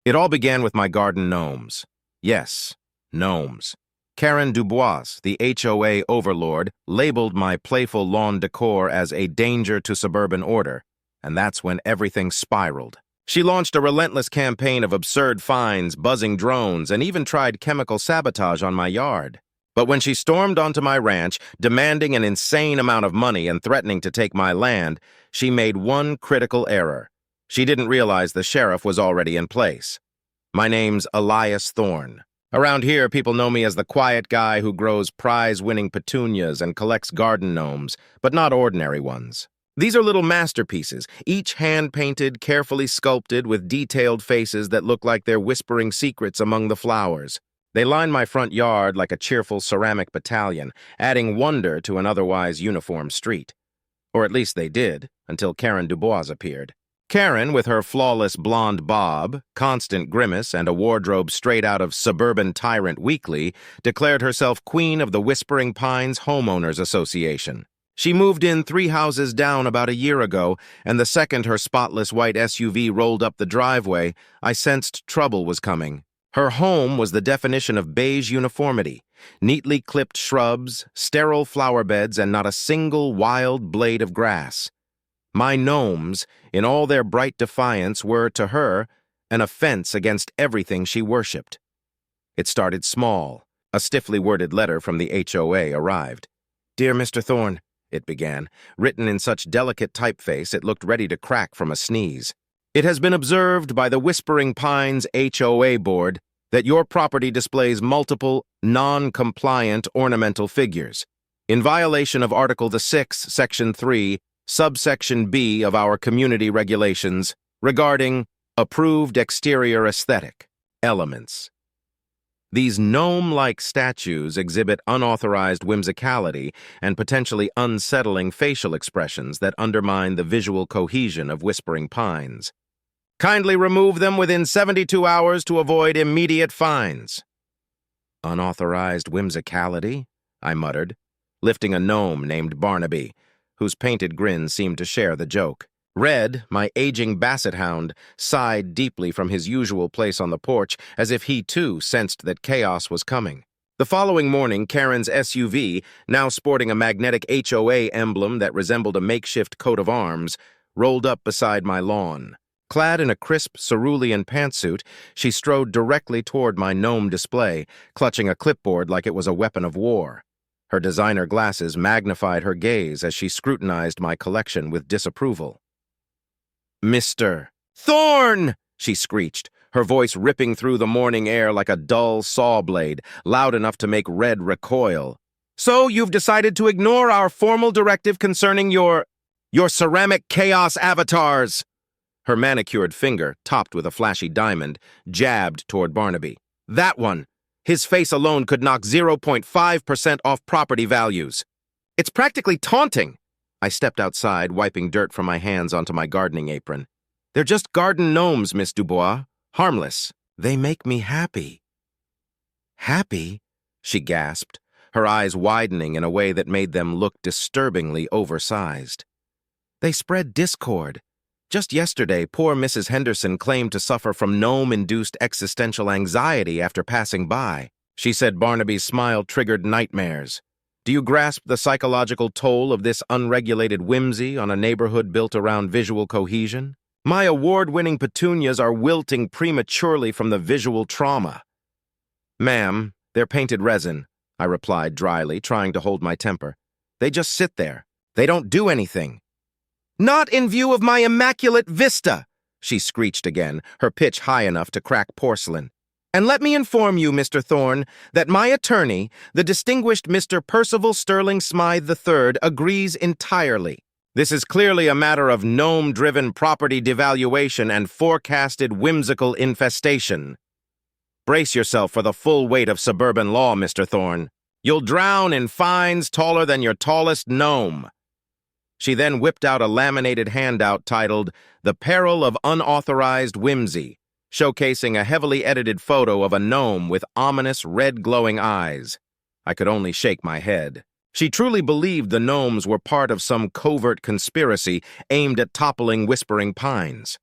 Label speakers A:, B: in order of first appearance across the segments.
A: It all began with my garden gnomes. Yes, gnomes. Karen Dubois, the HOA overlord, labeled my playful lawn decor as a danger to suburban order, and that's when everything spiraled. She launched a relentless campaign of absurd fines, buzzing drones, and even tried chemical sabotage on my yard. But when she stormed onto my ranch, demanding an insane amount of money and threatening to take my land, she made one critical error. She didn't realize the sheriff was already in place. My name's Elias Thorne. Around here, people know me as the quiet guy who grows prize-winning petunias and collects garden gnomes, but not ordinary ones. These are little masterpieces, each hand-painted, carefully sculpted with detailed faces that look like they're whispering secrets among the flowers. They line my front yard like a cheerful ceramic battalion, adding wonder to an otherwise uniform street. Or at least they did, until Karen Dubois appeared. Karen, with her flawless blonde bob, constant grimace, and a wardrobe straight out of Suburban Tyrant Weekly, declared herself queen of the Whispering Pines Homeowners Association. She moved in 3 houses down about a year ago, and the second her spotless white SUV rolled up the driveway, I sensed trouble was coming. Her home was the definition of beige uniformity. Neatly clipped shrubs, sterile flower beds, and not a single wild blade of grass. My gnomes, in all their bright defiance, were, to her, an offense against everything she worshipped. It started small. A stiffly worded letter from the HOA arrived. "Dear Mr. Thorne," it began, written in such delicate typeface it looked ready to crack from a sneeze. "It has been observed by the Whispering Pines HOA board that your property displays multiple, non-compliant ornamental figures. In violation of Article the 6th, Section 3, Subsection B of our community regulations regarding approved exterior aesthetic elements. These gnome-like statues exhibit unauthorized whimsicality and potentially unsettling facial expressions that undermine the visual cohesion of Whispering Pines. Kindly remove them within 72 hours to avoid immediate fines." "Unauthorized whimsicality?" I muttered, lifting a gnome named Barnaby, whose painted grin seemed to share the joke. Red, my aging basset hound, sighed deeply from his usual place on the porch, as if he too sensed that chaos was coming. The following morning, Karen's SUV, now sporting a magnetic HOA emblem that resembled a makeshift coat of arms, rolled up beside my lawn. Clad in a crisp cerulean pantsuit, she strode directly toward my gnome display, clutching a clipboard like it was a weapon of war. Her designer glasses magnified her gaze as she scrutinized my collection with disapproval. "Mr. Thorne!" she screeched, her voice ripping through the morning air like a dull saw blade, loud enough to make Red recoil. "So you've decided to ignore our formal directive concerning your ceramic chaos avatars!" Her manicured finger, topped with a flashy diamond, jabbed toward Barnaby. "That one! His face alone could knock 0.5% off property values. It's practically taunting." I stepped outside, wiping dirt from my hands onto my gardening apron. "They're just garden gnomes, Miss Dubois. Harmless. They make me happy." "Happy?" she gasped, her eyes widening in a way that made them look disturbingly oversized. "They spread discord. Just yesterday, poor Mrs. Henderson claimed to suffer from gnome-induced existential anxiety after passing by. She said Barnaby's smile triggered nightmares. Do you grasp the psychological toll of this unregulated whimsy on a neighborhood built around visual cohesion? My award-winning petunias are wilting prematurely from the visual trauma." "Ma'am, they're painted resin," I replied dryly, trying to hold my temper. "They just sit there. They don't do anything." "Not in view of my immaculate vista!" she screeched again, her pitch high enough to crack porcelain. "And let me inform you, Mr. Thorne, that my attorney, the distinguished Mr. Percival Sterling Smythe III, agrees entirely. This is clearly a matter of gnome-driven property devaluation and forecasted whimsical infestation. Brace yourself for the full weight of suburban law, Mr. Thorne. You'll drown in fines taller than your tallest gnome." She then whipped out a laminated handout titled "The Peril of Unauthorized Whimsy," showcasing a heavily edited photo of a gnome with ominous red glowing eyes. I could only shake my head. She truly believed the gnomes were part of some covert conspiracy aimed at toppling Whispering Pines.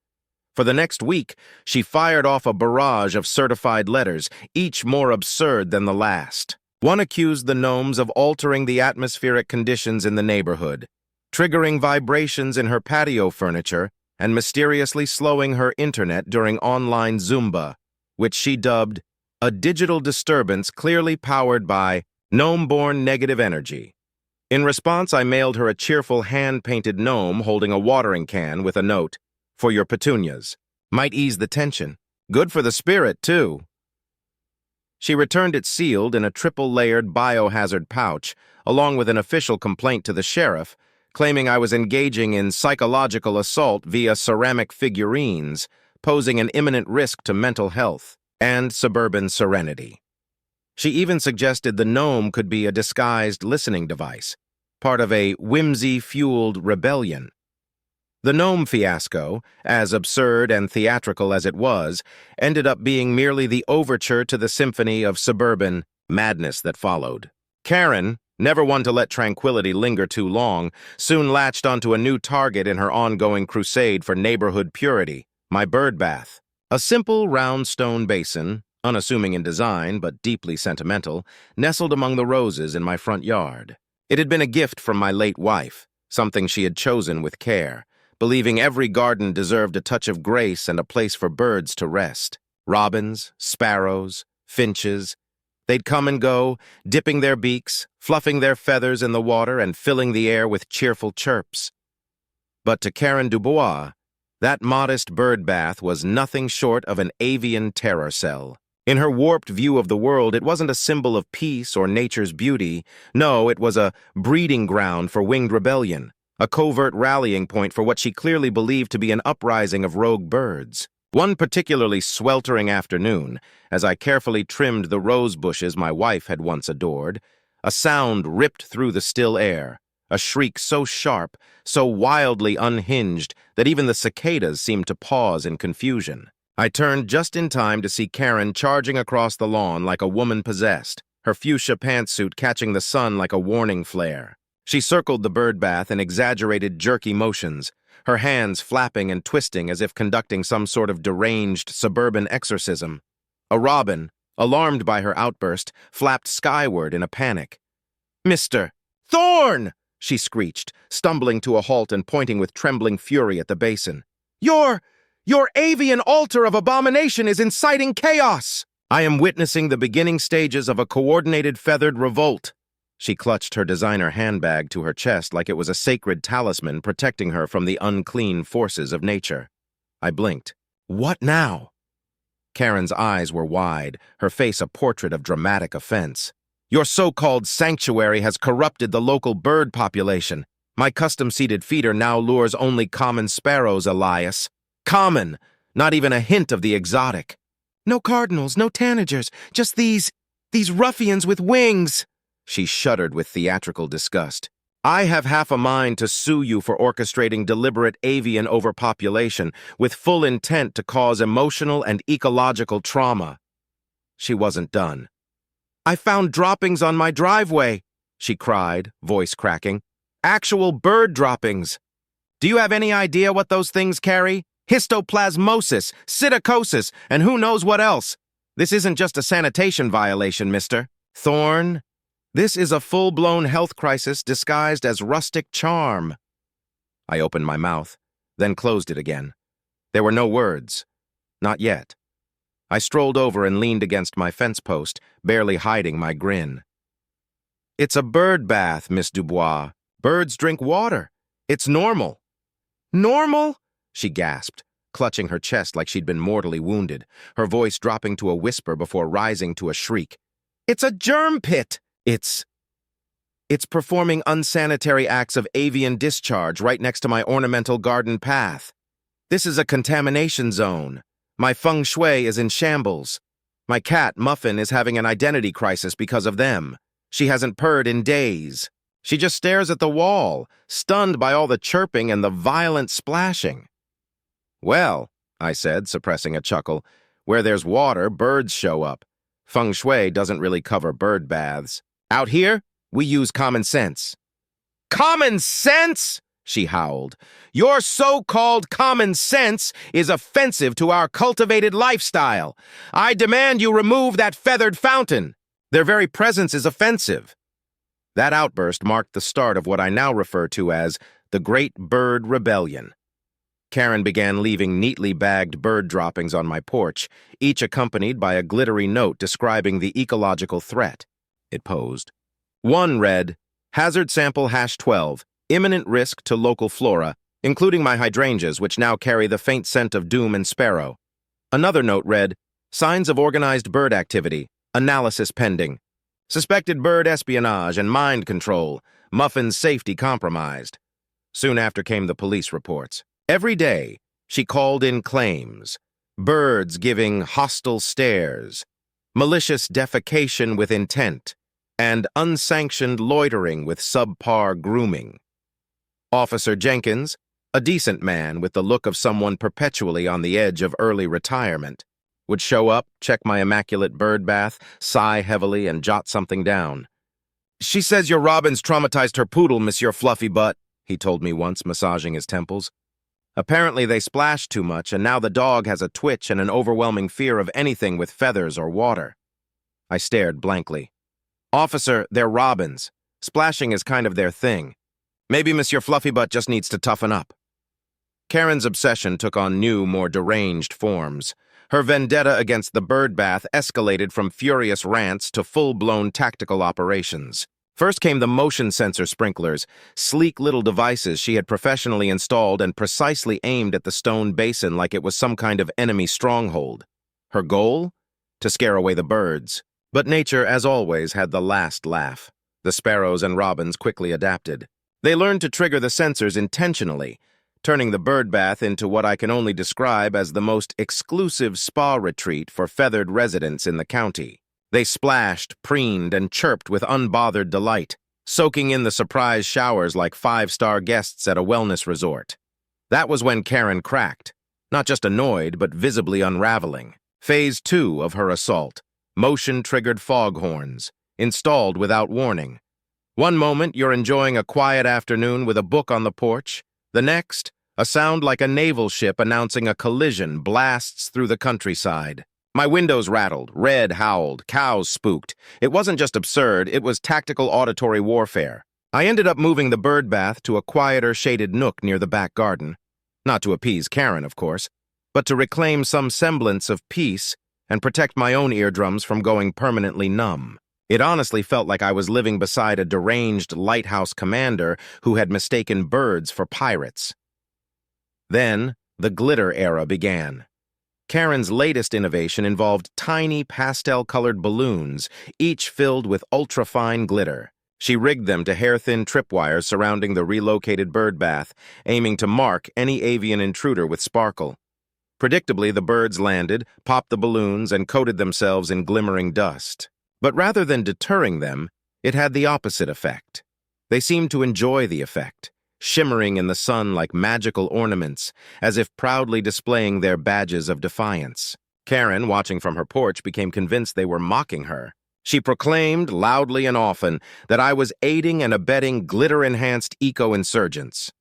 A: For the next week, she fired off a barrage of certified letters, each more absurd than the last. One accused the gnomes of altering the atmospheric conditions in the neighborhood, triggering vibrations in her patio furniture, and mysteriously slowing her internet during online Zumba, which she dubbed a digital disturbance clearly powered by gnome-born negative energy. In response, I mailed her a cheerful hand-painted gnome holding a watering can with a note, "For your petunias. Might ease the tension. Good for the spirit, too." She returned it sealed in a triple-layered biohazard pouch, along with an official complaint to the sheriff, claiming I was engaging in psychological assault via ceramic figurines, posing an imminent risk to mental health and suburban serenity. She even suggested the gnome could be a disguised listening device, part of a whimsy-fueled rebellion. The gnome fiasco, as absurd and theatrical as it was, ended up being merely the overture to the symphony of suburban madness that followed. Karen, never one to let tranquility linger too long, soon latched onto a new target in her ongoing crusade for neighborhood purity, my bird bath. A simple round stone basin, unassuming in design but deeply sentimental, nestled among the roses in my front yard. It had been a gift from my late wife, something she had chosen with care, believing every garden deserved a touch of grace and a place for birds to rest. Robins, sparrows, finches. They'd come and go, dipping their beaks, fluffing their feathers in the water, and filling the air with cheerful chirps. But to Karen Dubois, that modest bird bath was nothing short of an avian terror cell. In her warped view of the world, it wasn't a symbol of peace or nature's beauty. No, it was a breeding ground for winged rebellion, a covert rallying point for what she clearly believed to be an uprising of rogue birds. One particularly sweltering afternoon, as I carefully trimmed the rose bushes my wife had once adored, a sound ripped through the still air, a shriek so sharp, so wildly unhinged, that even the cicadas seemed to pause in confusion. I turned just in time to see Karen charging across the lawn like a woman possessed, her fuchsia pantsuit catching the sun like a warning flare. She circled the bird bath in exaggerated jerky motions, her hands flapping and twisting as if conducting some sort of deranged suburban exorcism. A robin, alarmed by her outburst, flapped skyward in a panic. "Mr. Thorne!" she screeched, stumbling to a halt and pointing with trembling fury at the basin. Your avian altar of abomination is inciting chaos! I am witnessing the beginning stages of a coordinated feathered revolt." She clutched her designer handbag to her chest like it was a sacred talisman protecting her from the unclean forces of nature. I blinked. What now? Karen's eyes were wide, her face a portrait of dramatic offense. "Your so-called sanctuary has corrupted the local bird population. My custom-seated feeder now lures only common sparrows, Elias. Common, not even a hint of the exotic. No cardinals, no tanagers, just these ruffians with wings." She shuddered with theatrical disgust. "I have half a mind to sue you for orchestrating deliberate avian overpopulation with full intent to cause emotional and ecological trauma." She wasn't done. "I found droppings on my driveway," she cried, voice cracking. "Actual bird droppings. Do you have any idea what those things carry? Histoplasmosis, psittacosis, and who knows what else. This isn't just a sanitation violation, Mr. Thorne. This is a full-blown health crisis disguised as rustic charm." I opened my mouth, then closed it again. There were no words. Not yet. I strolled over and leaned against my fence post, barely hiding my grin. "It's a bird bath, Miss Dubois. Birds drink water. It's normal." "Normal?" she gasped, clutching her chest like she'd been mortally wounded, her voice dropping to a whisper before rising to a shriek. "It's a germ pit! It's performing unsanitary acts of avian discharge right next to my ornamental garden path. This is a contamination zone. My feng shui is in shambles. My cat, Muffin, is having an identity crisis because of them. She hasn't purred in days. She just stares at the wall, stunned by all the chirping and the violent splashing." "Well," I said, suppressing a chuckle, "where there's water, birds show up. Feng shui doesn't really cover bird baths. Out here, we use common sense." "Common sense?" she howled. "Your so-called common sense is offensive to our cultivated lifestyle. I demand you remove that feathered fountain. Their very presence is offensive." That outburst marked the start of what I now refer to as the Great Bird Rebellion. Karen began leaving neatly bagged bird droppings on my porch, each accompanied by a glittery note describing the ecological threat it posed. One read, "Hazard sample #12, imminent risk to local flora, including my hydrangeas, which now carry the faint scent of doom and sparrow." Another note read, "Signs of organized bird activity, analysis pending. Suspected bird espionage and mind control, Muffin's safety compromised." Soon after came the police reports. Every day, she called in claims: birds giving hostile stares, malicious defecation with intent, and unsanctioned loitering with subpar grooming. Officer Jenkins, a decent man with the look of someone perpetually on the edge of early retirement, would show up, check my immaculate bird bath, sigh heavily, and jot something down. "She says your robins traumatized her poodle, Monsieur Fluffy Butt," he told me once, massaging his temples. "Apparently they splashed too much, and now the dog has a twitch and an overwhelming fear of anything with feathers or water." I stared blankly. "Officer, they're robins. Splashing is kind of their thing. Maybe Monsieur Fluffybutt just needs to toughen up." Karen's obsession took on new, more deranged forms. Her vendetta against the bird bath escalated from furious rants to full-blown tactical operations. First came the motion sensor sprinklers, sleek little devices she had professionally installed and precisely aimed at the stone basin like it was some kind of enemy stronghold. Her goal? To scare away the birds. But nature, as always, had the last laugh. The sparrows and robins quickly adapted. They learned to trigger the sensors intentionally, turning the bird bath into what I can only describe as the most exclusive spa retreat for feathered residents in the county. They splashed, preened, and chirped with unbothered delight, soaking in the surprise showers like five-star guests at a wellness resort. That was when Karen cracked, not just annoyed, but visibly unraveling. Phase 2 of her assault, motion-triggered foghorns, installed without warning. One moment, you're enjoying a quiet afternoon with a book on the porch. The next, a sound like a naval ship announcing a collision blasts through the countryside. My windows rattled, red howled, cows spooked. It wasn't just absurd, it was tactical auditory warfare. I ended up moving the bird bath to a quieter, shaded nook near the back garden. Not to appease Karen, of course, but to reclaim some semblance of peace and protect my own eardrums from going permanently numb. It honestly felt like I was living beside a deranged lighthouse commander who had mistaken birds for pirates. Then, the glitter era began. Karen's latest innovation involved tiny pastel-colored balloons, each filled with ultra-fine glitter. She rigged them to hair-thin tripwires surrounding the relocated bird bath, aiming to mark any avian intruder with sparkle. Predictably, the birds landed, popped the balloons, and coated themselves in glimmering dust. But rather than deterring them, it had the opposite effect. They seemed to enjoy the effect, shimmering in the sun like magical ornaments, as if proudly displaying their badges of defiance. Karen, watching from her porch, became convinced they were mocking her. She proclaimed, loudly and often, that I was aiding and abetting glitter-enhanced eco-insurgents.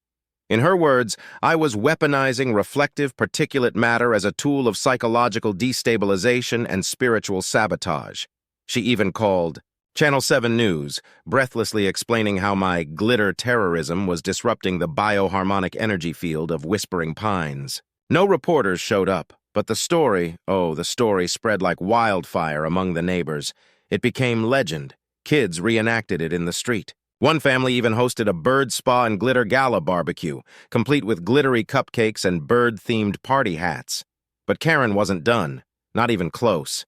A: In her words, I was weaponizing reflective particulate matter as a tool of psychological destabilization and spiritual sabotage. She even called Channel 7 News, breathlessly explaining how my glitter terrorism was disrupting the bioharmonic energy field of Whispering Pines. No reporters showed up, but the story spread like wildfire among the neighbors. It became legend. Kids reenacted it in the street. One family even hosted a bird spa and glitter gala barbecue, complete with glittery cupcakes and bird-themed party hats. But Karen wasn't done, not even close.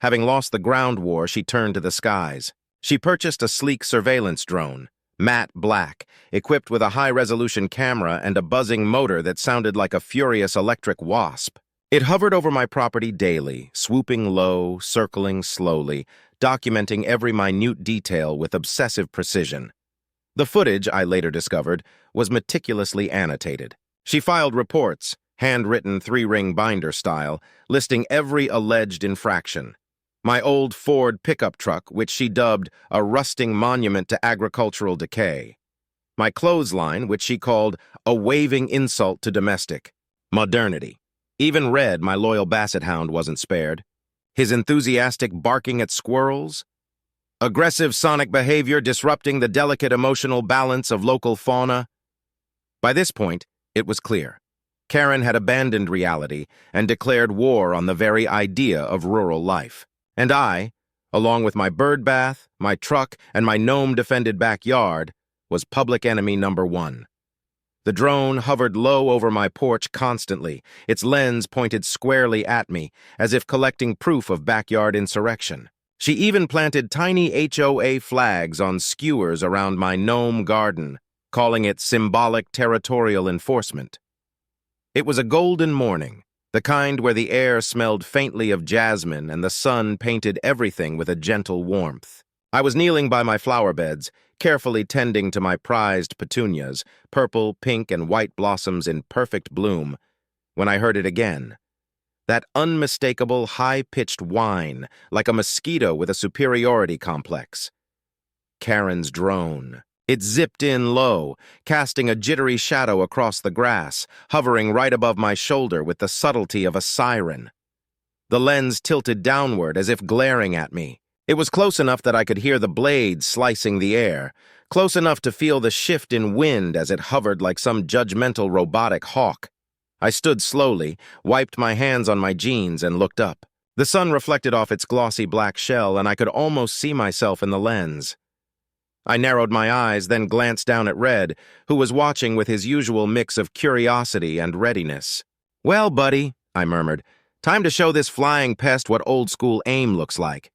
A: Having lost the ground war, she turned to the skies. She purchased a sleek surveillance drone, matte black, equipped with a high-resolution camera and a buzzing motor that sounded like a furious electric wasp. It hovered over my property daily, swooping low, circling slowly, documenting every minute detail with obsessive precision. The footage, I later discovered, was meticulously annotated. She filed reports, handwritten 3-ring binder style, listing every alleged infraction. My old Ford pickup truck, which she dubbed a rusting monument to agricultural decay. my clothesline, which she called a waving insult to domestic modernity. Even Red, my loyal basset hound, wasn't spared. His enthusiastic barking at squirrels, aggressive sonic behavior disrupting the delicate emotional balance of local fauna. By this point, it was clear. Karen had abandoned reality and declared war on the very idea of rural life. And I, along with my bird bath, my truck, and my gnome-defended backyard, was public enemy number one. The drone hovered low over my porch constantly, its lens pointed squarely at me, as if collecting proof of backyard insurrection. She even planted tiny HOA flags on skewers around my gnome garden, calling it symbolic territorial enforcement. It was a golden morning, the kind where the air smelled faintly of jasmine and the sun painted everything with a gentle warmth. I was kneeling by my flower beds, carefully tending to my prized petunias, purple, pink, and white blossoms in perfect bloom, when I heard it again. That unmistakable, high-pitched whine, like a mosquito with a superiority complex. Karen's drone. It zipped in low, casting a jittery shadow across the grass, hovering right above my shoulder with the subtlety of a siren. The lens tilted downward as if glaring at me. It was close enough that I could hear the blades slicing the air, close enough to feel the shift in wind as it hovered like some judgmental robotic hawk. I stood slowly, wiped my hands on my jeans, and looked up. The sun reflected off its glossy black shell, and I could almost see myself in the lens. I narrowed my eyes, then glanced down at Red, who was watching with his usual mix of curiosity and readiness. "Well, buddy," I murmured, "time to show this flying pest what old-school aim looks like."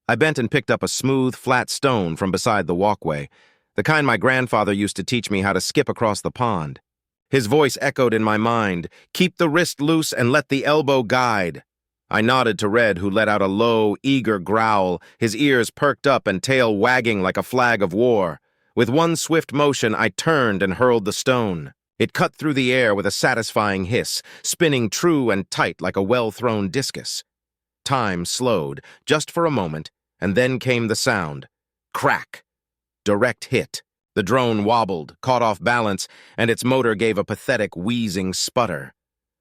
A: I bent and picked up a smooth, flat stone from beside the walkway, the kind my grandfather used to teach me how to skip across the pond. His voice echoed in my mind, "Keep the wrist loose and let the elbow guide." I nodded to Red, who let out a low, eager growl, his ears perked up and tail wagging like a flag of war. With one swift motion, I turned and hurled the stone. It cut through the air with a satisfying hiss, spinning true and tight like a well-thrown discus. Time slowed, just for a moment, and then came the sound. Crack! Direct hit. The drone wobbled, caught off balance, and its motor gave a pathetic, wheezing sputter.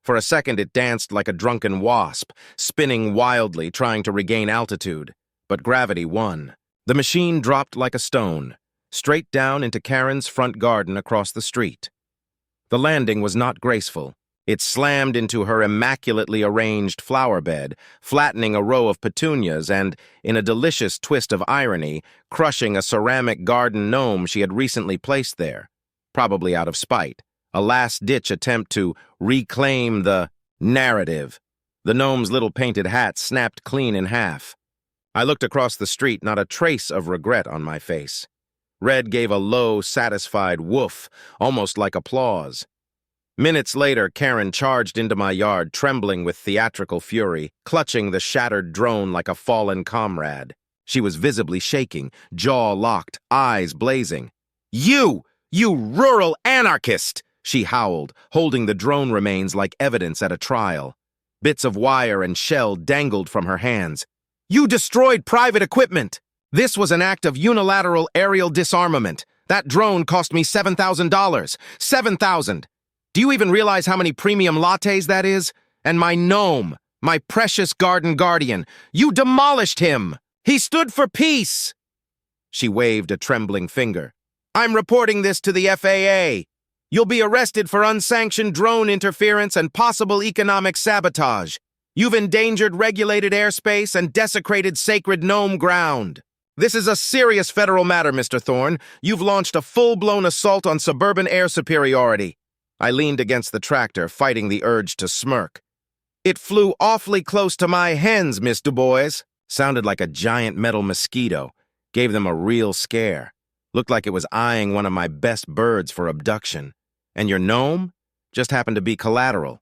A: For a second it danced like a drunken wasp, spinning wildly, trying to regain altitude. But gravity won. The machine dropped like a stone, straight down into Karen's front garden across the street. The landing was not graceful. It slammed into her immaculately arranged flower bed, flattening a row of petunias and, in a delicious twist of irony, crushing a ceramic garden gnome she had recently placed there, probably out of spite. A last-ditch attempt to reclaim the narrative. The gnome's little painted hat snapped clean in half. I looked across the street, not a trace of regret on my face. Red gave a low, satisfied woof, almost like applause. Minutes later, Karen charged into my yard, trembling with theatrical fury, clutching the shattered drone like a fallen comrade. She was visibly shaking, jaw locked, eyes blazing. You rural anarchist!" she howled, holding the drone remains like evidence at a trial. Bits of wire and shell dangled from her hands. "You destroyed private equipment! This was an act of unilateral aerial disarmament. That drone cost me $7,000. $7,000! Do you even realize how many premium lattes that is? And my gnome, my precious garden guardian, you demolished him! He stood for peace!" She waved a trembling finger. "I'm reporting this to the FAA. You'll be arrested for unsanctioned drone interference and possible economic sabotage. You've endangered regulated airspace and desecrated sacred gnome ground. This is a serious federal matter, Mr. Thorne. You've launched a full-blown assault on suburban air superiority." I leaned against the tractor, fighting the urge to smirk. "It flew awfully close to my hens, Miss Du Bois." Sounded like a giant metal mosquito. Gave them a real scare. Looked like it was eyeing one of my best birds for abduction. And your gnome? Just happened to be collateral.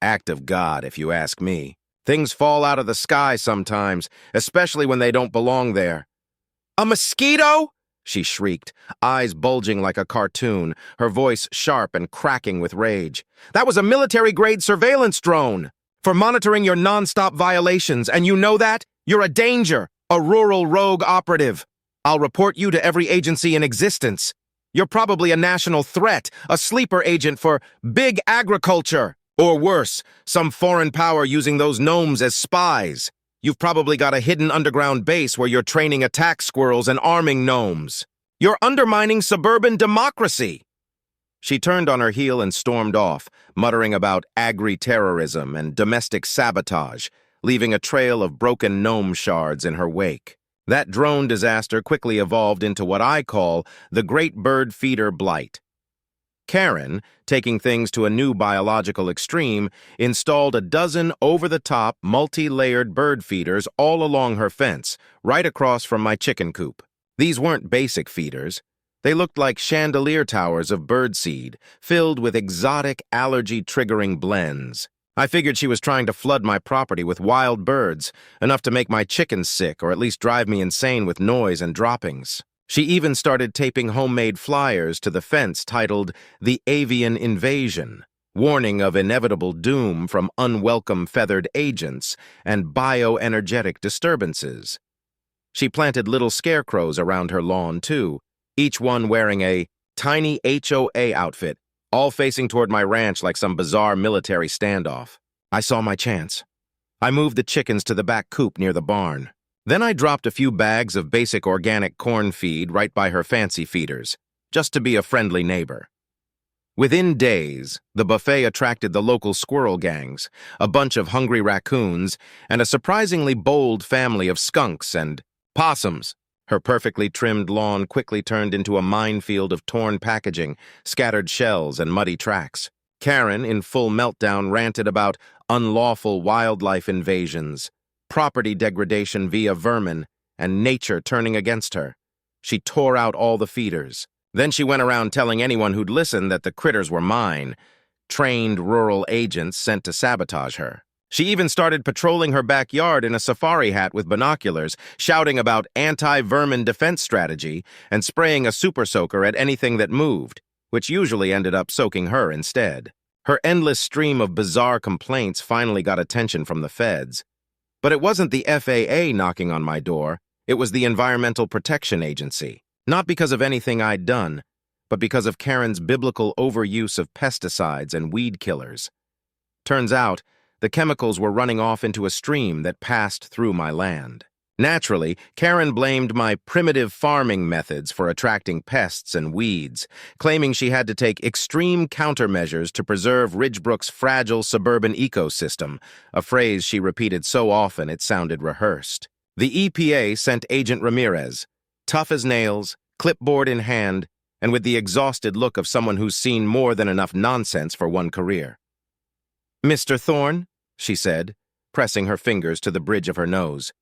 A: Act of God, if you ask me. Things fall out of the sky sometimes, especially when they don't belong there. "A mosquito?" she shrieked, eyes bulging like a cartoon, her voice sharp and cracking with rage. "That was a military-grade surveillance drone for monitoring your non-stop violations, and you know that? You're a danger, a rural rogue operative. I'll report you to every agency in existence. You're probably a national threat, a sleeper agent for big agriculture. Or worse, some foreign power using those gnomes as spies. You've probably got a hidden underground base where you're training attack squirrels and arming gnomes. You're undermining suburban democracy. She turned on her heel and stormed off, muttering about agri-terrorism and domestic sabotage, leaving a trail of broken gnome shards in her wake. That drone disaster quickly evolved into what I call the Great Bird Feeder Blight. Karen, taking things to a new biological extreme, installed a dozen over-the-top, multi-layered bird feeders all along her fence, right across from my chicken coop. These weren't basic feeders. They looked like chandelier towers of birdseed, filled with exotic allergy-triggering blends. I figured she was trying to flood my property with wild birds, enough to make my chickens sick or at least drive me insane with noise and droppings. She even started taping homemade flyers to the fence titled The Avian Invasion, warning of inevitable doom from unwelcome feathered agents and bioenergetic disturbances. She planted little scarecrows around her lawn, too, each one wearing a tiny HOA outfit, all facing toward my ranch like some bizarre military standoff. I saw my chance. I moved the chickens to the back coop near the barn. Then I dropped a few bags of basic organic corn feed right by her fancy feeders, just to be a friendly neighbor. Within days, the buffet attracted the local squirrel gangs, a bunch of hungry raccoons, and a surprisingly bold family of skunks and possums. Her perfectly trimmed lawn quickly turned into a minefield of torn packaging, scattered shells, and muddy tracks. Karen, in full meltdown, ranted about unlawful wildlife invasions, property degradation via vermin, and nature turning against her. She tore out all the feeders. Then she went around telling anyone who'd listen that the critters were mine, trained rural agents sent to sabotage her. She even started patrolling her backyard in a safari hat with binoculars, shouting about anti-vermin defense strategy and spraying a super soaker at anything that moved, which usually ended up soaking her instead. Her endless stream of bizarre complaints finally got attention from the feds. But it wasn't the FAA knocking on my door, it was the Environmental Protection Agency. Not because of anything I'd done, but because of Karen's biblical overuse of pesticides and weed killers. Turns out, the chemicals were running off into a stream that passed through my land. Naturally, Karen blamed my primitive farming methods for attracting pests and weeds, claiming she had to take extreme countermeasures to preserve Ridgebrook's fragile suburban ecosystem, a phrase she repeated so often it sounded rehearsed. The EPA sent Agent Ramirez, tough as nails, clipboard in hand, and with the exhausted look of someone who's seen more than enough nonsense for one career. "Mr. Thorne," she said, pressing her fingers to the bridge of her nose.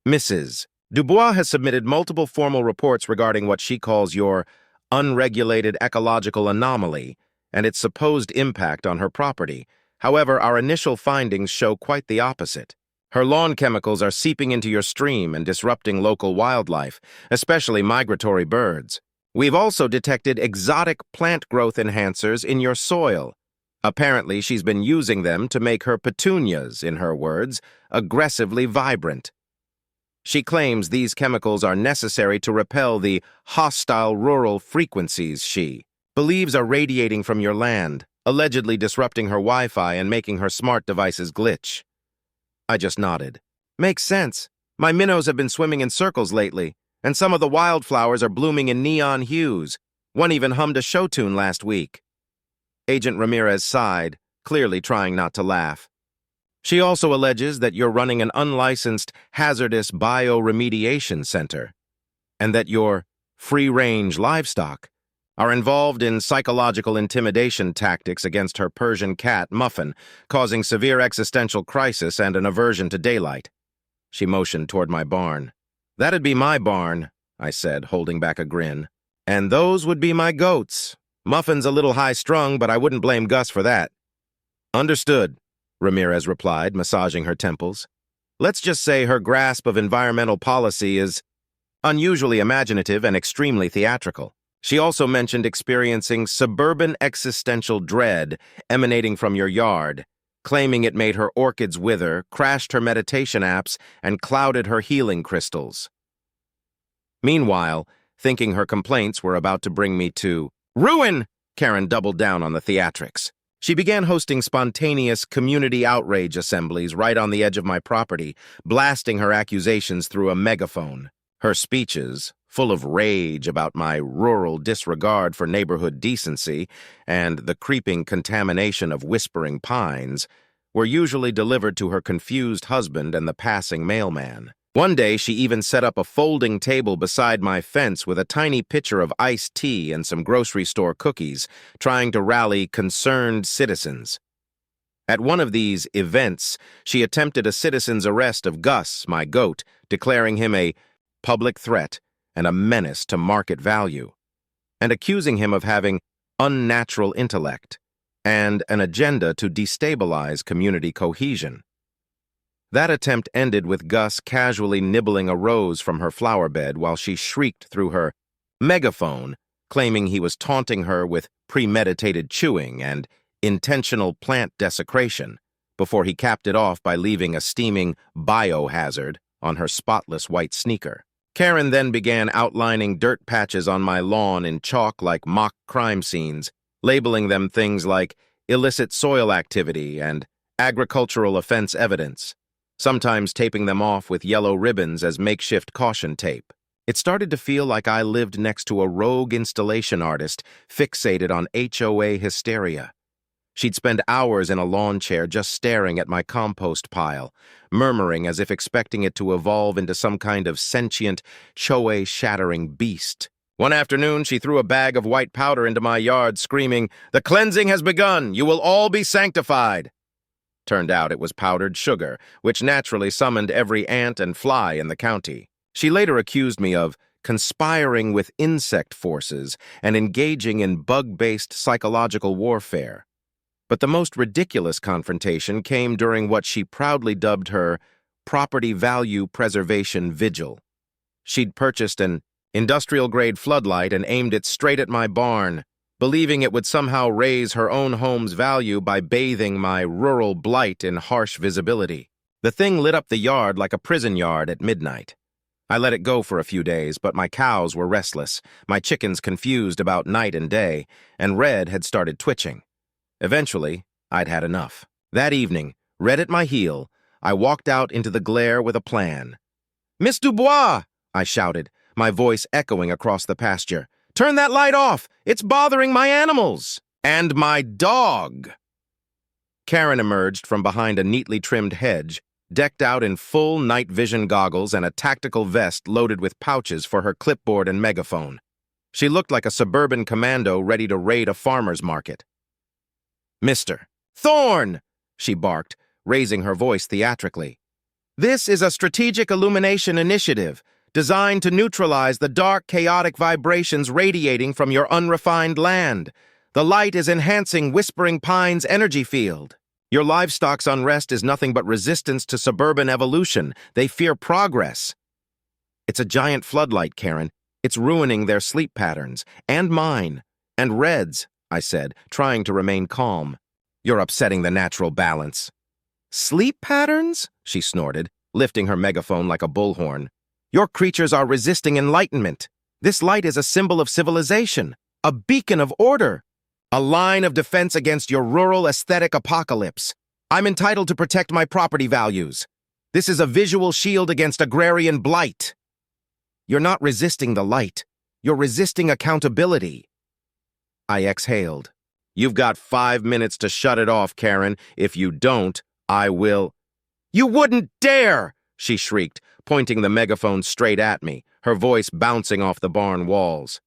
A: "Mrs. Dubois has submitted multiple formal reports regarding what she calls your unregulated ecological anomaly and its supposed impact on her property. However, our initial findings show quite the opposite. Her lawn chemicals are seeping into your stream and disrupting local wildlife, especially migratory birds. We've also detected exotic plant growth enhancers in your soil. Apparently, she's been using them to make her petunias, in her words, aggressively vibrant. She claims these chemicals are necessary to repel the hostile rural frequencies she believes are radiating from your land, allegedly disrupting her Wi-Fi and making her smart devices glitch." I just nodded. "Makes sense. My minnows have been swimming in circles lately, and some of the wildflowers are blooming in neon hues. One even hummed a show tune last week." Agent Ramirez sighed, clearly trying not to laugh. "She also alleges that you're running an unlicensed, hazardous bioremediation center, and that your free-range livestock are involved in psychological intimidation tactics against her Persian cat, Muffin, causing severe existential crisis and an aversion to daylight." She motioned toward my barn. "That'd be my barn," I said, holding back a grin. "And those would be my goats. Muffin's a little high-strung, but I wouldn't blame Gus for that." "Understood," Ramirez replied, massaging her temples. "Let's just say her grasp of environmental policy is unusually imaginative and extremely theatrical. She also mentioned experiencing suburban existential dread emanating from your yard, claiming it made her orchids wither, crashed her meditation apps, and clouded her healing crystals. Meanwhile, thinking her complaints were about to bring me to ruin. Karen doubled down on the theatrics. She began hosting spontaneous community outrage assemblies right on the edge of my property, blasting her accusations through a megaphone. Her speeches, full of rage about my rural disregard for neighborhood decency and the creeping contamination of whispering pines, were usually delivered to her confused husband and the passing mailman. One day, she even set up a folding table beside my fence with a tiny pitcher of iced tea and some grocery store cookies, trying to rally concerned citizens. At one of these events, she attempted a citizen's arrest of Gus, my goat, declaring him a public threat and a menace to market value, and accusing him of having unnatural intellect and an agenda to destabilize community cohesion. That attempt ended with Gus casually nibbling a rose from her flower bed while she shrieked through her megaphone, claiming he was taunting her with premeditated chewing and intentional plant desecration, before he capped it off by leaving a steaming biohazard on her spotless white sneaker. Karen then began outlining dirt patches on my lawn in chalk like mock crime scenes, labeling them things like illicit soil activity and agricultural offense evidence, sometimes taping them off with yellow ribbons as makeshift caution tape. It started to feel like I lived next to a rogue installation artist fixated on HOA hysteria. She'd spend hours in a lawn chair just staring at my compost pile, murmuring as if expecting it to evolve into some kind of sentient, HOA-shattering beast. One afternoon, she threw a bag of white powder into my yard, screaming, "The cleansing has begun! You will all be sanctified!" Turned out it was powdered sugar, which naturally summoned every ant and fly in the county. She later accused me of conspiring with insect forces and engaging in bug-based psychological warfare. But the most ridiculous confrontation came during what she proudly dubbed her property value preservation vigil. She'd purchased an industrial-grade floodlight and aimed it straight at my barn, believing it would somehow raise her own home's value by bathing my rural blight in harsh visibility. The thing lit up the yard like a prison yard at midnight. I let it go for a few days, but my cows were restless, my chickens confused about night and day, and Red had started twitching. Eventually, I'd had enough. That evening, Red at my heel, I walked out into the glare with a plan. "Miss Dubois!" I shouted, my voice echoing across the pasture. "Turn that light off! It's bothering my animals! And my dog!" Karen emerged from behind a neatly trimmed hedge, decked out in full night vision goggles and a tactical vest loaded with pouches for her clipboard and megaphone. She looked like a suburban commando ready to raid a farmer's market. "Mr. Thorne!" she barked, raising her voice theatrically. "This is a strategic illumination initiative designed to neutralize the dark, chaotic vibrations radiating from your unrefined land. The light is enhancing Whispering Pines' energy field. Your livestock's unrest is nothing but resistance to suburban evolution. They fear progress." "It's a giant floodlight, Karen. It's ruining their sleep patterns, and mine, and Red's," I said, trying to remain calm. "You're upsetting the natural balance." "Sleep patterns?" she snorted, lifting her megaphone like a bullhorn. "Your creatures are resisting enlightenment. This light is a symbol of civilization, a beacon of order, a line of defense against your rural aesthetic apocalypse. I'm entitled to protect my property values. This is a visual shield against agrarian blight." "You're not resisting the light. You're resisting accountability." I exhaled. "You've got 5 minutes to shut it off, Karen. If you don't, I will." "You wouldn't dare!" she shrieked, pointing the megaphone straight at me, her voice bouncing off the barn walls.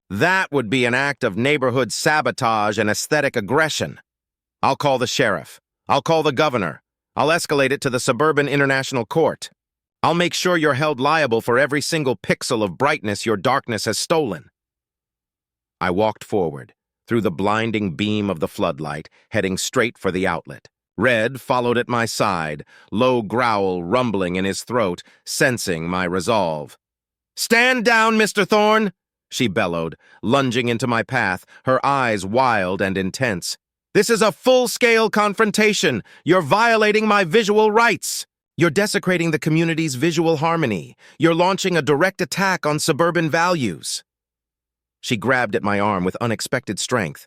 A: "That would be an act of neighborhood sabotage and aesthetic aggression. I'll call the sheriff. I'll call the governor. I'll escalate it to the Suburban International Court. I'll make sure you're held liable for every single pixel of brightness your darkness has stolen." I walked forward, through the blinding beam of the floodlight, heading straight for the outlet. Red followed at my side, low growl rumbling in his throat, sensing my resolve. "Stand down, Mr. Thorne!" she bellowed, lunging into my path, her eyes wild and intense. "This is a full-scale confrontation. You're violating my visual rights." You're desecrating the community's visual harmony. You're launching a direct attack on suburban values." She grabbed at my arm with unexpected strength.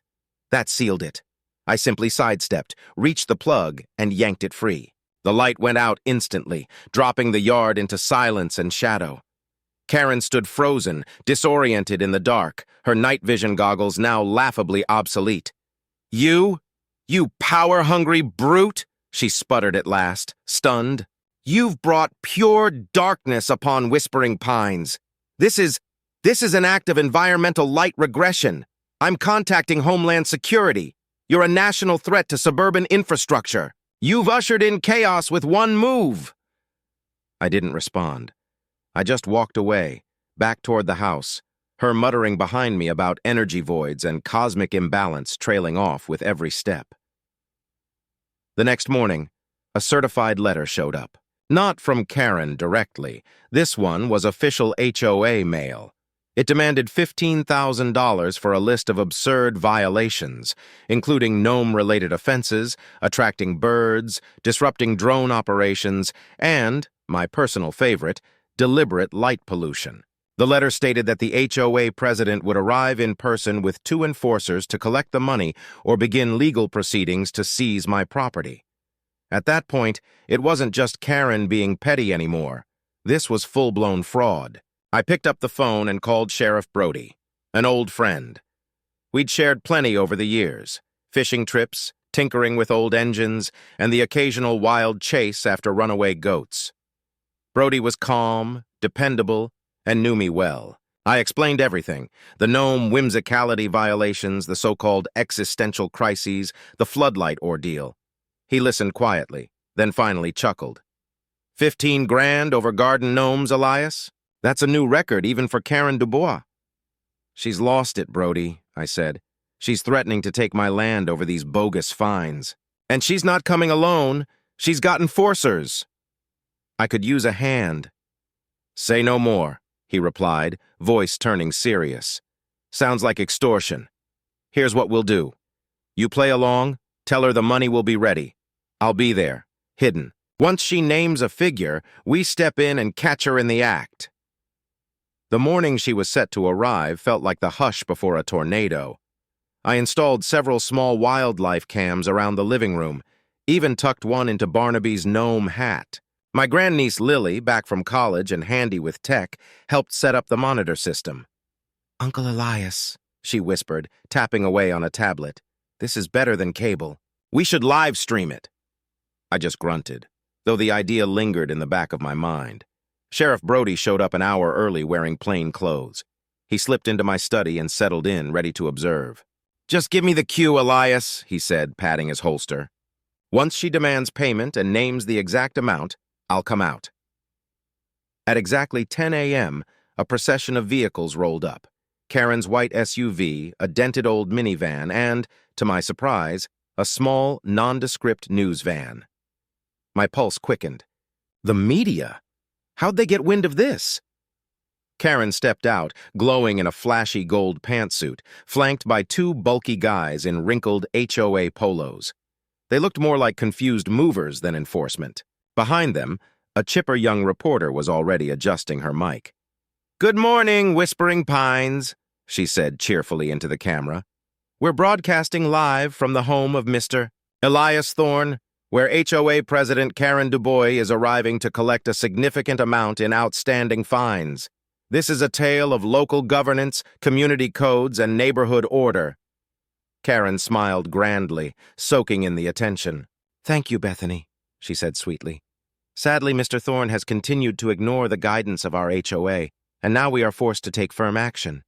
A: That sealed it. I simply sidestepped, reached the plug, and yanked it free. The light went out instantly, dropping the yard into silence and shadow. Karen stood frozen, disoriented in the dark, her night vision goggles now laughably obsolete. "You power-hungry brute," she sputtered at last, stunned. "You've brought pure darkness upon Whispering Pines. This is an act of environmental light regression. I'm contacting Homeland Security. You're a national threat to suburban infrastructure. You've ushered in chaos with one move." I didn't respond. I just walked away, back toward the house, her muttering behind me about energy voids and cosmic imbalance trailing off with every step. The next morning, a certified letter showed up. Not from Karen directly. This one was official HOA mail. It demanded $15,000 for a list of absurd violations, including gnome-related offenses, attracting birds, disrupting drone operations, and, my personal favorite, deliberate light pollution. The letter stated that the HOA president would arrive in person with 2 enforcers to collect the money or begin legal proceedings to seize my property. At that point, it wasn't just Karen being petty anymore. This was full-blown fraud. I picked up the phone and called Sheriff Brody, an old friend. We'd shared plenty over the years, fishing trips, tinkering with old engines, and the occasional wild chase after runaway goats. Brody was calm, dependable, and knew me well. I explained everything: the gnome whimsicality violations, the so-called existential crises, the floodlight ordeal. He listened quietly, then finally chuckled. 15 grand over garden gnomes, Elias? That's a new record even for Karen Dubois. She's lost it, Brody, I said. She's threatening to take my land over these bogus fines. And she's not coming alone. She's got enforcers. I could use a hand. Say no more, he replied, voice turning serious. Sounds like extortion. Here's what we'll do. You play along, tell her the money will be ready. I'll be there, hidden. Once she names a figure, we step in and catch her in the act. The morning she was set to arrive felt like the hush before a tornado. I installed several small wildlife cams around the living room, even tucked one into Barnaby's gnome hat. My grandniece Lily, back from college and handy with tech, helped set up the monitor system. "Uncle Elias," she whispered, tapping away on a tablet. "This is better than cable. We should live stream it." I just grunted, though the idea lingered in the back of my mind. Sheriff Brody showed up an hour early wearing plain clothes. He slipped into my study and settled in, ready to observe. "Just give me the cue, Elias," he said, patting his holster. "Once she demands payment and names the exact amount, I'll come out." At exactly 10 a.m., a procession of vehicles rolled up. Karen's white SUV, a dented old minivan, and, to my surprise, a small, nondescript news van. My pulse quickened. The media? How'd they get wind of this? Karen stepped out, glowing in a flashy gold pantsuit, flanked by 2 bulky guys in wrinkled HOA polos. They looked more like confused movers than enforcement. Behind them, a chipper young reporter was already adjusting her mic. "Good morning, Whispering Pines," she said cheerfully into the camera. "We're broadcasting live from the home of Mr. Elias Thorne, where HOA President Karen Dubois is arriving to collect a significant amount in outstanding fines. This is a tale of local governance, community codes, and neighborhood order." Karen smiled grandly, soaking in the attention. "Thank you, Bethany," she said sweetly. "Sadly, Mr. Thorne has continued to ignore the guidance of our HOA, and now we are forced to take firm action.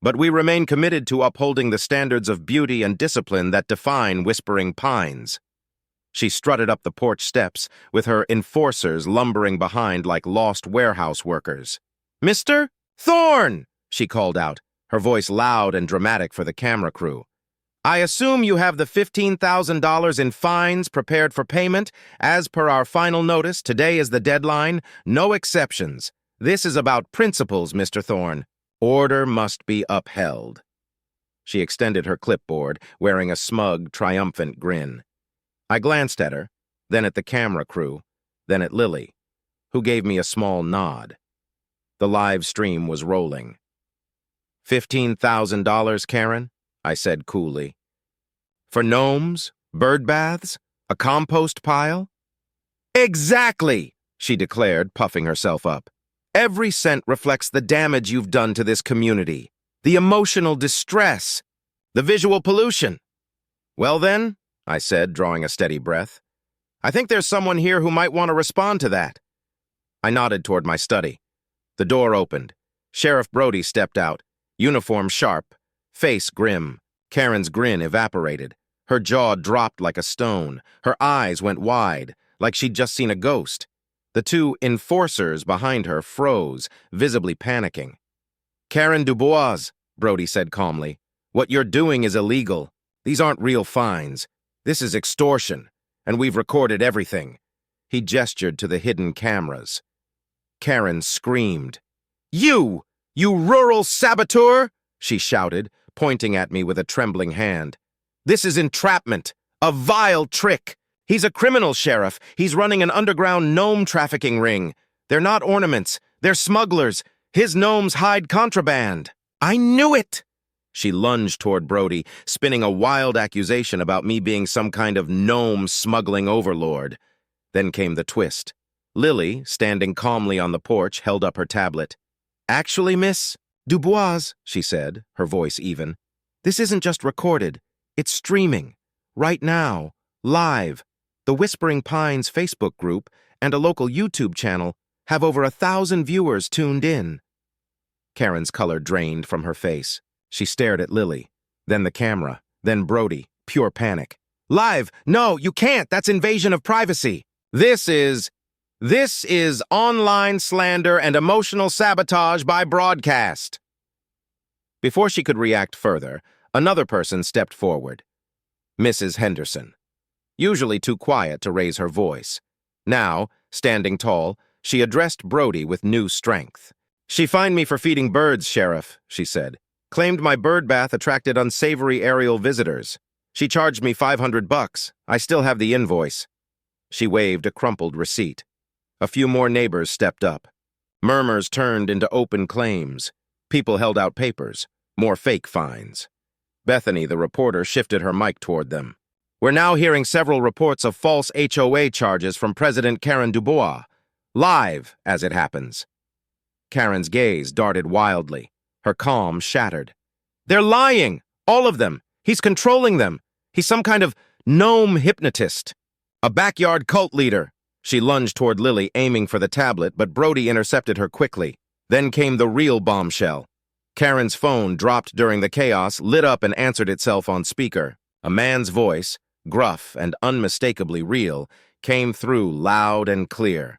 A: But we remain committed to upholding the standards of beauty and discipline that define Whispering Pines." She strutted up the porch steps, with her enforcers lumbering behind like lost warehouse workers. "Mr. Thorne!" she called out, her voice loud and dramatic for the camera crew. "I assume you have the $15,000 in fines prepared for payment. As per our final notice, today is the deadline. No exceptions. This is about principles, Mr. Thorne. Order must be upheld." She extended her clipboard, wearing a smug, triumphant grin. I glanced at her, then at the camera crew. then at Lily, who gave me a small nod. The live stream was rolling. $15,000, Karen? I said coolly. For gnomes? Bird baths? A compost pile? Exactly, she declared, puffing herself up. Every cent reflects the damage you've done to this community, the emotional distress, the visual pollution. Well then, I said, drawing a steady breath, I think there's someone here who might want to respond to that. I nodded toward my study. The door opened. Sheriff Brody stepped out, uniform sharp, face grim. Karen's grin evaporated. Her jaw dropped like a stone. Her eyes went wide, like she'd just seen a ghost. The two enforcers behind her froze, visibly panicking. Karen Dubois, Brody said calmly, what you're doing is illegal. These aren't real fines. This is extortion, and we've recorded everything. He gestured to the hidden cameras. Karen screamed. You rural saboteur! She shouted, pointing at me with a trembling hand. This is entrapment, a vile trick. He's a criminal, Sheriff. He's running an underground gnome trafficking ring. They're not ornaments. They're smugglers. His gnomes hide contraband. I knew it! She lunged toward Brody, spinning a wild accusation about me being some kind of gnome smuggling overlord. Then came the twist. Lily, standing calmly on the porch, held up her tablet. Actually, Miss Dubois, she said, her voice even, this isn't just recorded. It's streaming. Right now. Live. The Whispering Pines Facebook group and a local YouTube channel have over 1,000 viewers tuned in. Karen's color drained from her face. She stared at Lily, then the camera, then Brody, pure panic. Live! No, you can't! That's invasion of privacy! This is online slander and emotional sabotage by broadcast. Before she could react further, another person stepped forward. Mrs. Henderson. Usually too quiet to raise her voice. Now, standing tall, she addressed Brody with new strength. She fined me for feeding birds, Sheriff, she said. Claimed my bird bath attracted unsavory aerial visitors. She charged me $500. I still have the invoice. She waved a crumpled receipt. A few more neighbors stepped up. Murmurs turned into open claims. People held out papers. More fake fines. Bethany, the reporter, shifted her mic toward them. We're now hearing several reports of false HOA charges from President Karen Dubois. Live, as it happens. Karen's gaze darted wildly. Her calm shattered. They're lying! All of them! He's controlling them! He's some kind of gnome hypnotist. A backyard cult leader. She lunged toward Lily, aiming for the tablet, but Brody intercepted her quickly. Then came the real bombshell. Karen's phone dropped during the chaos, lit up and answered itself on speaker. A man's voice, gruff and unmistakably real, came through loud and clear.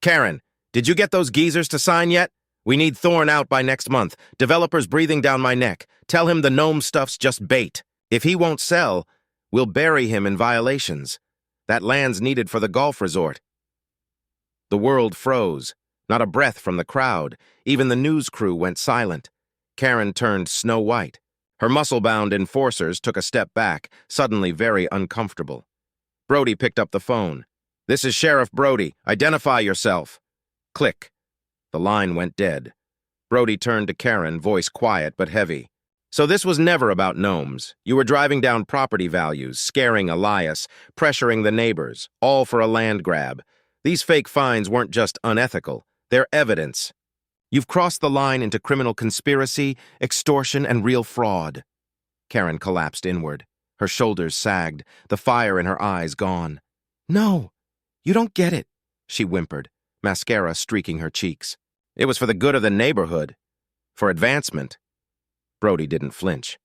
A: Karen, did you get those geezers to sign yet? We need Thorne out by next month. Developers breathing down my neck. Tell him the gnome stuff's just bait. If he won't sell, we'll bury him in violations. That land's needed for the golf resort. The world froze. Not a breath from the crowd. Even the news crew went silent. Karen turned snow white. Her muscle-bound enforcers took a step back, suddenly very uncomfortable. Brody picked up the phone. This is Sheriff Brody. Identify yourself. Click. The line went dead. Brody turned to Karen, voice quiet but heavy. So this was never about gnomes. You were driving down property values, scaring Elias, pressuring the neighbors, all for a land grab. These fake fines weren't just unethical. They're evidence. You've crossed the line into criminal conspiracy, extortion, and real fraud. Karen collapsed inward. Her shoulders sagged, the fire in her eyes gone. No, you don't get it, she whimpered, mascara streaking her cheeks. It was for the good of the neighborhood. For advancement. Brody didn't flinch.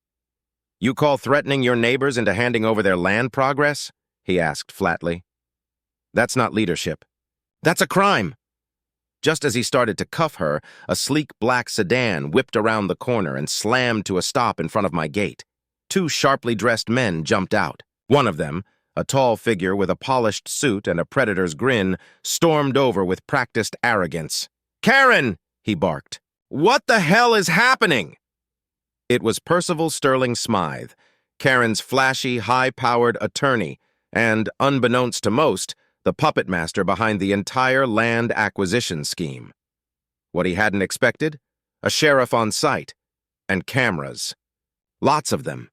A: You call threatening your neighbors into handing over their land progress? He asked flatly. That's not leadership. That's a crime. Just as he started to cuff her, a sleek black sedan whipped around the corner and slammed to a stop in front of my gate. Two sharply dressed men jumped out. One of them, a tall figure with a polished suit and a predator's grin, stormed over with practiced arrogance. Karen! He barked. What the hell is happening? It was Percival Sterling Smythe, Karen's flashy, high-powered attorney, and, unbeknownst to most, the puppet master behind the entire land acquisition scheme. What he hadn't expected? A sheriff on site. And cameras. Lots of them.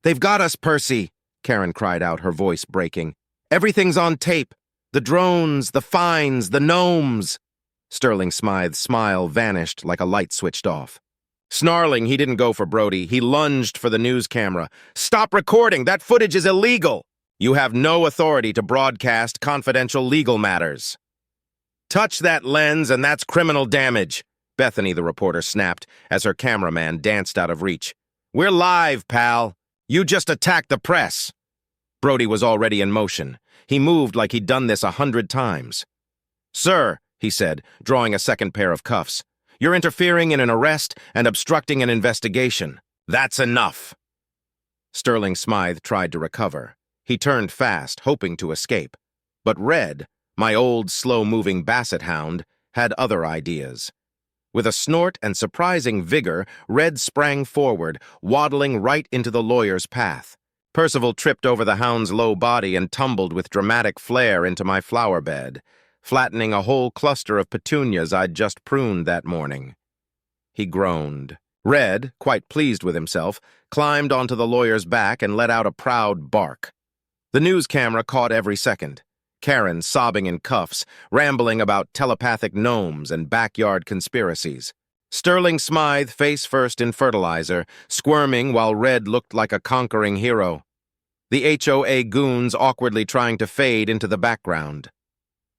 A: "They've got us, Percy," Karen cried out, her voice breaking. "Everything's on tape. The drones, the fines, the gnomes." Sterling Smythe's smile vanished like a light switched off. Snarling, he didn't go for Brody. He lunged for the news camera. "Stop recording! That footage is illegal! You have no authority to broadcast confidential legal matters." "Touch that lens and that's criminal damage," Bethany, the reporter, snapped as her cameraman danced out of reach. "We're live, pal. You just attacked the press." Brody was already in motion. He moved like he'd done this 100 times. "Sir," he said, drawing a second pair of cuffs, "you're interfering in an arrest and obstructing an investigation. That's enough." Sterling Smythe tried to recover. He turned fast, hoping to escape. But Red, my old, slow-moving basset hound, had other ideas. With a snort and surprising vigor, Red sprang forward, waddling right into the lawyer's path. Percival tripped over the hound's low body and tumbled with dramatic flair into my flower bed, flattening a whole cluster of petunias I'd just pruned that morning. He groaned. Red, quite pleased with himself, climbed onto the lawyer's back and let out a proud bark. The news camera caught every second. Karen, sobbing in cuffs, rambling about telepathic gnomes and backyard conspiracies. Sterling Smythe face first in fertilizer, squirming while Red looked like a conquering hero. The HOA goons awkwardly trying to fade into the background.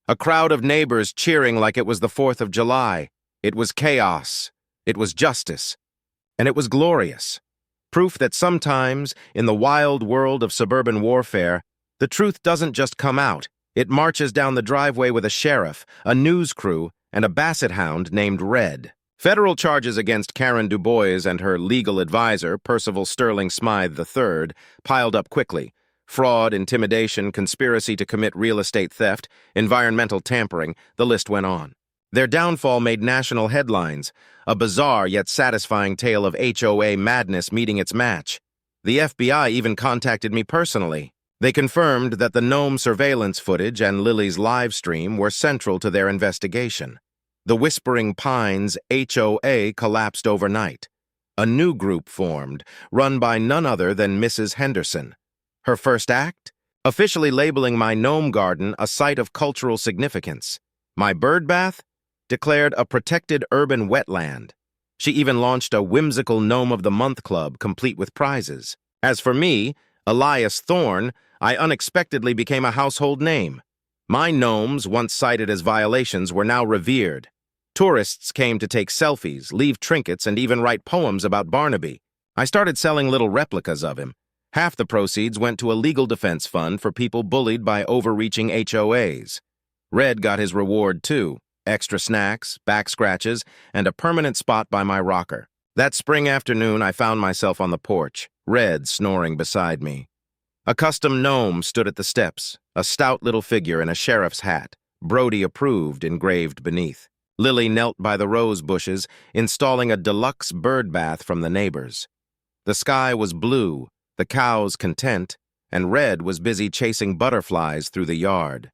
A: A crowd of neighbors cheering like it was the 4th of July. It was chaos. It was justice. And it was glorious. Proof that sometimes, in the wild world of suburban warfare, the truth doesn't just come out. It marches down the driveway with a sheriff, a news crew, and a basset hound named Red. Federal charges against Karen Dubois and her legal advisor, Percival Sterling Smythe III, piled up quickly. Fraud, intimidation, conspiracy to commit real estate theft, environmental tampering, the list went on. Their downfall made national headlines, a bizarre yet satisfying tale of HOA madness meeting its match. The FBI even contacted me personally. They confirmed that the gnome surveillance footage and Lily's live stream were central to their investigation. The Whispering Pines HOA collapsed overnight. A new group formed, run by none other than Mrs. Henderson. Her first act? Officially labeling my gnome garden a site of cultural significance. My bird bath? Declared a protected urban wetland. She even launched a whimsical Gnome of the Month club complete with prizes. As for me, Elias Thorne, I unexpectedly became a household name. My gnomes, once cited as violations, were now revered. Tourists came to take selfies, leave trinkets, and even write poems about Barnaby. I started selling little replicas of him. Half the proceeds went to a legal defense fund for people bullied by overreaching HOAs. Red got his reward, too. Extra snacks, back scratches, and a permanent spot by my rocker. That spring afternoon, I found myself on the porch, Red snoring beside me. A custom gnome stood at the steps, a stout little figure in a sheriff's hat, Brody approved engraved beneath. Lily knelt by the rose bushes, installing a deluxe bird bath from the neighbors. The sky was blue, the cows content, and Red was busy chasing butterflies through the yard.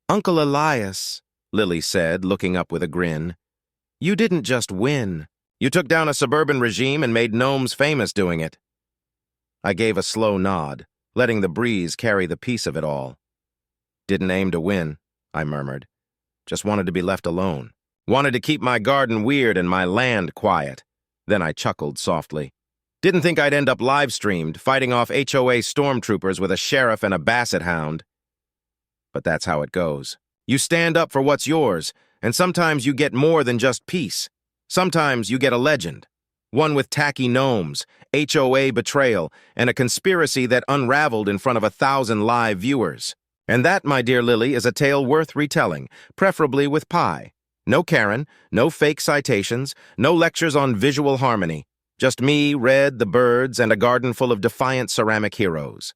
A: "Uncle Elias," Lily said, looking up with a grin, "you didn't just win. You took down a suburban regime and made gnomes famous doing it." I gave a slow nod, letting the breeze carry the peace of it all. "Didn't aim to win," I murmured. "Just wanted to be left alone. Wanted to keep my garden weird and my land quiet." Then I chuckled softly. "Didn't think I'd end up live-streamed, fighting off HOA stormtroopers with a sheriff and a basset hound. But that's how it goes. You stand up for what's yours, and sometimes you get more than just peace. Sometimes you get a legend. One with tacky gnomes, HOA betrayal, and a conspiracy that unraveled in front of 1,000 live viewers. And that, my dear Lily, is a tale worth retelling, preferably with pie. No Karen, no fake citations, no lectures on visual harmony. Just me, Red, the birds, and a garden full of defiant ceramic heroes."